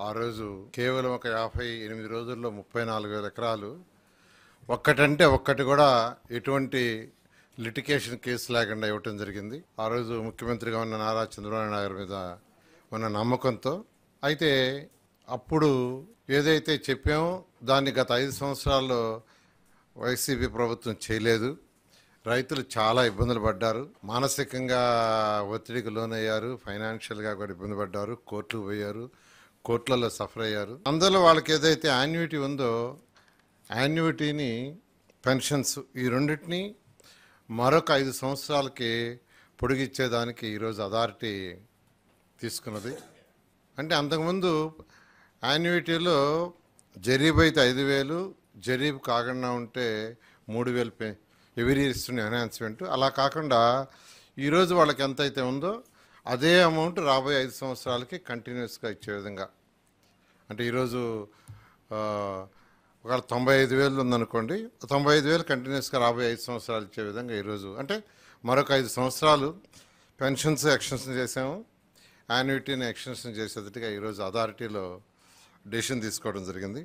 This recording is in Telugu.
ఆ రోజు కేవలం ఒక 58 రోజుల్లో 34,000 ఎకరాలు ఒక్కటంటే ఒక్కటి కూడా ఎటువంటి లిటిగేషన్ కేసు లేకుండా ఇవ్వటం జరిగింది. ఆ రోజు ముఖ్యమంత్రిగా ఉన్న నారా చంద్రబాబు నాయుడు మీద ఉన్న నమ్మకంతో. అయితే అప్పుడు ఏదైతే చెప్పామో దాన్ని గత 5 సంవత్సరాల్లో వైసీపీ ప్రభుత్వం చేయలేదు. రైతులు చాలా ఇబ్బందులు పడ్డారు, మానసికంగా ఒత్తిడికి లోనయ్యారు, ఫైనాన్షియల్గా కూడా ఇబ్బంది పడ్డారు, కోర్టుకు పోయారు, కోర్టులలో సఫర్ అయ్యారు. అందులో వాళ్ళకి ఏదైతే యాన్యుటీ ఉందో యాన్యుటీని, పెన్షన్స్ ఈ రెండింటినీ మరొక 5 సంవత్సరాలకి పొడిగిచ్చేదానికి ఈరోజు అథారిటీ తీసుకున్నది. అంటే అంతకుముందు యాన్యుటీలో జరీబ్ అయితే 5,000, జరీబ్ కాకుండా ఉంటే 3,000 ఎవరీ ఇస్తున్న ఎన్హాన్స్మెంట్. అలా కాకుండా ఈరోజు వాళ్ళకి ఎంత అయితే ఉందో అదే అమౌంట్ రాబోయే 5 సంవత్సరాలకి కంటిన్యూస్గా ఇచ్చే విధంగా. అంటే ఈరోజు ఒక 95,000 ఉందనుకోండి, 95,000 కంటిన్యూస్గా రాబోయే 5 సంవత్సరాలు ఇచ్చే విధంగా ఈరోజు. అంటే మరొక 5 సంవత్సరాలు పెన్షన్స్ ఎక్స్టెన్షన్ చేసాము, యాన్యుటీని ఎక్స్టెన్షన్ చేసేటట్టుగా ఈరోజు అథారిటీలో డెసిషన్ తీసుకోవడం జరిగింది.